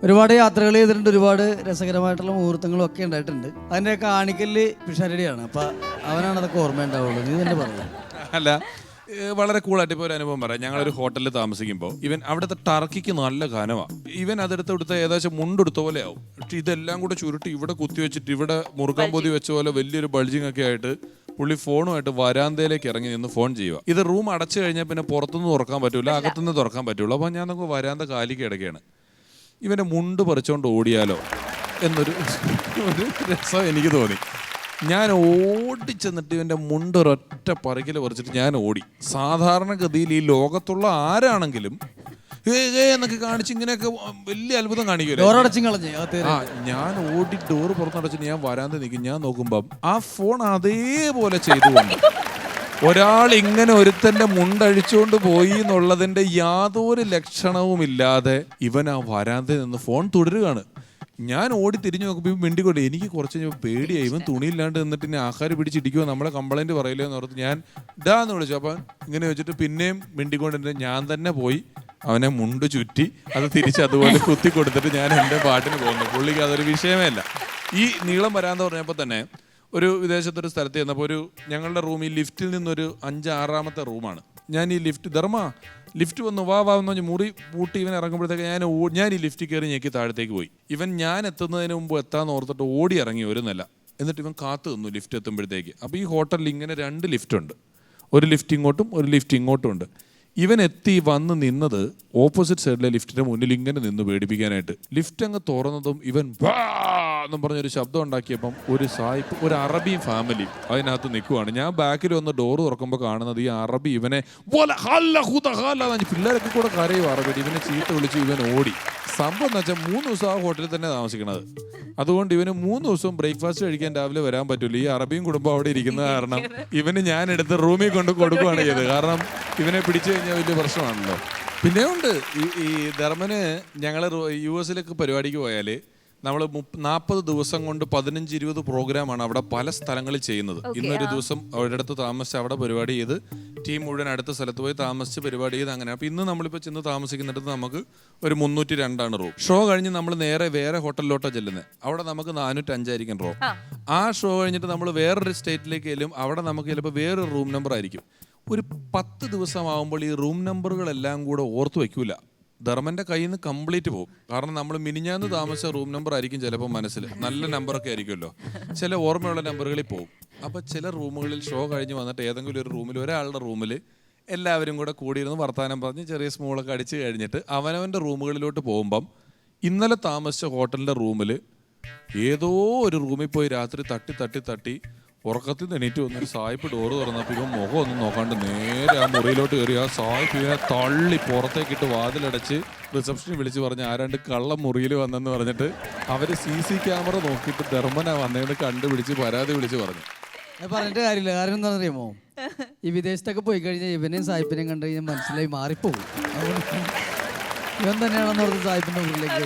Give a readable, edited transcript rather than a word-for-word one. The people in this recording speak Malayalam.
ഒരുപാട് യാത്രകൾ ചെയ്തിട്ടുണ്ട്, ഒരുപാട് രസകരമായിട്ടുള്ള മുഹൂർത്തങ്ങളും ഒക്കെ ഉണ്ടായിട്ടുണ്ട്. അതിൻ്റെ കാണിക്കല് പിഷാരടിയാണ്. അപ്പം അവനാണ് അതൊക്കെ ഓർമ്മ ഉണ്ടാവുള്ളൂ. നീ തന്നെ പറഞ്ഞു. അല്ല, വളരെ കൂളായിട്ട് ഇപ്പോൾ ഒരു അനുഭവം പറയാം. ഞങ്ങളൊരു ഹോട്ടലിൽ താമസിക്കുമ്പോൾ ഇവൻ അവിടുത്തെ ടർക്കിക്ക് നല്ല ഘനമാണ്. ഇവൻ അതെടുത്ത് എടുത്ത ഏകദേശം മുണ്ടെടുത്ത പോലെ ആവും. പക്ഷെ ഇതെല്ലാം കൂടെ ചുരുട്ടി ഇവിടെ കുത്തി വെച്ചിട്ട് ഇവിടെ മുറുക്കാൻ പൊതി വെച്ച പോലെ വലിയൊരു ബൾജിങ് ഒക്കെ ആയിട്ട് പുള്ളി ഫോണുമായിട്ട് വരാന്തയിലേക്ക് ഇറങ്ങി നിന്ന് ഫോൺ ചെയ്യുക. ഇത് റൂം അടച്ചു കഴിഞ്ഞാൽ പിന്നെ പുറത്തുനിന്ന് തുറക്കാൻ പറ്റൂല, അകത്തുനിന്ന് തുറക്കാൻ പറ്റുള്ളൂ. അപ്പോൾ ഞാൻ നമുക്ക് വരാന്ത കാലിക്ക് ഇടയ്ക്കാണ്. ഇവൻ്റെ മുണ്ട് പറിച്ചുകൊണ്ട് ഓടിയാലോ എന്നൊരു രസം എനിക്ക് തോന്നി. ഞാൻ ഓടിച്ചെന്നിട്ട് ഇവൻ്റെ മുണ്ട് ഒരൊറ്റ പറിക്കൽ പറിച്ചിട്ട് ഞാൻ ഓടി. സാധാരണഗതിയിൽ ഈ ലോകത്തുള്ള ആരാണെങ്കിലും എന്നൊക്കെ കാണിച്ച് ഇങ്ങനെയൊക്കെ വലിയ അത്ഭുതം കാണിക്കുമല്ലോ. ഞാൻ ഓടി ഡോറ് പുറത്തടച്ചിട്ട് ഞാൻ വരാതെ നിൽക്കും. ഞാൻ നോക്കുമ്പം ആ ഫോൺ അതേപോലെ ചെയ്തുകൊണ്ട് ഒരാൾ ഇങ്ങനെ ഒരുത്തന്റെ മുണ്ടഴിച്ചുകൊണ്ട് പോയി എന്നുള്ളതിന്റെ യാതൊരു ലക്ഷണവുമില്ലാതെ ഇവൻ ആ വരാന്തയിൽ നിന്ന് ഫോൺ തുടരുകയാണ്. ഞാൻ ഓടി തിരിഞ്ഞു നോക്കുമ്പോൾ മിണ്ടിക്കൊണ്ട് എനിക്ക് കുറച്ച് പേടിയായി. ഇവൻ തുണിയില്ലാണ്ട് നിന്നിട്ട് ഇനി ആഹാരം പിടിച്ചിടിക്കുമോ, നമ്മളെ കംപ്ലൈൻറ്റ് പറയില്ലേ എന്ന് ഓർത്ത് ഞാൻ ഇടാന്ന് വിളിച്ചു. അപ്പം ഇങ്ങനെ വെച്ചിട്ട് പിന്നെയും മിണ്ടിക്കൊണ്ട് ഞാൻ തന്നെ പോയി അവനെ മുണ്ട് ചുറ്റി അത് തിരിച്ച് അതുപോലെ കുത്തി കൊടുത്തിട്ട് ഞാൻ എൻ്റെ പാട്ടിന് പോകുന്നു. പുള്ളിക്ക് അതൊരു വിഷയമേ അല്ല. ഈ നീളം വരാന്ന് പറഞ്ഞപ്പോൾ തന്നെ ഒരു വിദേശത്തൊരു സ്ഥലത്ത് ചെന്നപ്പോൾ ഞങ്ങളുടെ റൂം ഈ ലിഫ്റ്റിൽ നിന്നൊരു 5-6ാമത്തെ റൂമാണ്. ഞാൻ ഈ ലിഫ്റ്റ് വന്നു വാ എന്ന് പറഞ്ഞ് മുറി പൂട്ടി ഇവൻ ഇറങ്ങുമ്പോഴത്തേക്ക് ഞാൻ ഈ ലിഫ്റ്റിൽ കയറി ഞെക്കി താഴത്തേക്ക് പോയി. ഞാൻ എത്തുന്നതിന് മുമ്പ് എത്താന്ന് ഓർത്തിട്ട് ഓടി ഇറങ്ങി ഒരു നില. എന്നിട്ട് ഇവൻ കാത്തു നിന്നു ലിഫ്റ്റ് എത്തുമ്പോഴത്തേക്ക്. അപ്പോൾ ഈ ഹോട്ടലിൽ ഇങ്ങനെ 2 ലിഫ്റ്റ് ഉണ്ട്. ഒരു ലിഫ്റ്റ് ഇങ്ങോട്ടും ഒരു ലിഫ്റ്റ് ഇങ്ങോട്ടും ഉണ്ട്. ഇവൻ വന്ന് നിന്നത് ഓപ്പോസിറ്റ് സൈഡിലെ ലിഫ്റ്റിന്റെ മുന്നിൽ ഇങ്ങനെ നിന്ന് പേടിപ്പിക്കാനായിട്ട്. ലിഫ്റ്റ് അങ്ങ് തുറന്നതും ഇവൻ എന്നും പറഞ്ഞൊരു ശബ്ദം ഉണ്ടാക്കിയപ്പം ഒരു അറബി ഫാമിലി അതിനകത്ത് നിൽക്കുവാണ്. ഞാൻ ബാക്കിൽ വന്ന് ഡോറ് തുറക്കുമ്പോൾ കാണുന്നത് ഈ അറബി ഇവനെ പിള്ളേരൊക്കെ കൂടെ കരയും അറബി. ഇവനെ ചീത്ത വിളിച്ച് ഇവൻ ഓടി. സംഭവം എന്ന് വെച്ചാൽ 3 ദിവസം ആ ഹോട്ടലിൽ തന്നെ താമസിക്കണത്. അതുകൊണ്ട് ഇവന് 3 ദിവസവും ബ്രേക്ക്ഫാസ്റ്റ് കഴിക്കാൻ രാവിലെ വരാൻ പറ്റില്ല. ഈ അറബിയും കുടുംബം അവിടെ ഇരിക്കുന്ന കാരണം ഇവന് ഞാൻ എടുത്ത് റൂമിൽ കൊണ്ട് കൊടുക്കുകയാണ് ചെയ്തത്. കാരണം ഇവനെ പിടിച്ചു കഴിഞ്ഞാൽ വലിയ പ്രശ്നമാണല്ലോ. പിന്നെ ഉണ്ട് ഈ ധർമ്മന് ഞങ്ങൾ US പരിപാടിക്ക് പോയാൽ നമ്മൾ 40 ദിവസം കൊണ്ട് 15-20 പ്രോഗ്രാമാണ് അവിടെ പല സ്ഥലങ്ങളിൽ ചെയ്യുന്നത്. ഇന്നൊരു ദിവസം അവരുടെ അടുത്ത് താമസിച്ച് അവിടെ പരിപാടി ചെയ്ത് ടീം മുഴുവൻ അടുത്ത സ്ഥലത്ത് പോയി താമസിച്ച് പരിപാടി ചെയ്ത് അങ്ങനെ. അപ്പോൾ ഇന്ന് നമ്മളിപ്പോൾ ചെന്ന് താമസിക്കുന്നിടത്ത് നമുക്ക് ഒരു 302 റൂം. ഷോ കഴിഞ്ഞ് നമ്മൾ നേരെ വേറെ ഹോട്ടലിലോട്ടാണ് ചെല്ലുന്നത്. അവിടെ നമുക്ക് 405 റൂം. ആ ഷോ കഴിഞ്ഞിട്ട് നമ്മൾ വേറൊരു സ്റ്റേറ്റിലേക്ക് ചെല്ലും. അവിടെ നമുക്ക് ചിലപ്പോൾ വേറൊരു റൂം നമ്പർ ആയിരിക്കും. ഒരു 10 ദിവസമാകുമ്പോൾ ഈ റൂം നമ്പറുകളെല്ലാം കൂടെ ഓർത്ത് വയ്ക്കൂല. ധർമ്മൻ്റെ കയ്യിൽ നിന്ന് കംപ്ലീറ്റ് പോകും. കാരണം നമ്മൾ മിനിഞ്ഞാന്ന് താമസിച്ച റൂം നമ്പർ ആയിരിക്കും ചിലപ്പോൾ മനസ്സിൽ, നല്ല നമ്പറൊക്കെ ആയിരിക്കുമല്ലോ, ചില ഓർമ്മയുള്ള നമ്പറുകളിൽ പോകും. അപ്പോൾ ചില റൂമുകളിൽ ഷോ കഴിഞ്ഞ് വന്നിട്ട് ഏതെങ്കിലും ഒരു റൂമിൽ ഒരാളുടെ റൂമിൽ എല്ലാവരും കൂടെ കൂടിയിരുന്ന് വർത്തമാനം പറഞ്ഞ് ചെറിയ സ്മോളൊക്കെ അടിച്ച് കഴിഞ്ഞിട്ട് അവനവൻ്റെ റൂമുകളിലോട്ട് പോകുമ്പം ഇന്നലെ താമസിച്ച ഹോട്ടലിൻ്റെ റൂമിൽ ഏതോ ഒരു റൂമിൽ പോയി രാത്രി തട്ടി ഉറക്കത്തിൽ നിന്ന് എണീറ്റ് വന്നൊരു സായിപ്പ് ഡോറ് തുറന്നപ്പോൾ ഇവൻ മുഖം ഒന്നും നോക്കാണ്ട് നേരെ ആ മുറിയിലോട്ട് കയറി ആ സായിപ്പ് ഇവനെ തള്ളി പുറത്തേക്കിട്ട് വാതിലടച്ച് റിസപ്ഷനിൽ വിളിച്ച് പറഞ്ഞ് ആരാണ്ട് കള്ള മുറിയിൽ വന്നെന്ന് പറഞ്ഞിട്ട് അവർ CC ക്യാമറ നോക്കിയിട്ട് ധർമ്മനാ വന്നതെന്ന് കണ്ടുപിടിച്ച് പരാതി വിളിച്ച് പറഞ്ഞു. പറഞ്ഞിട്ട് കാര്യമില്ല. കാരണം എന്താണെന്ന് അറിയാമോ, ഈ വിദേശത്തൊക്കെ പോയി കഴിഞ്ഞാൽ ഇവനെയും സായിപ്പിനെയും കണ്ടു കഴിഞ്ഞാൽ മനസ്സിലായി മാറിപ്പോകും. ഇവൻ തന്നെയാണെന്ന് പറഞ്ഞ് സായിപ്പിന്റെ മുറിയിലേക്ക്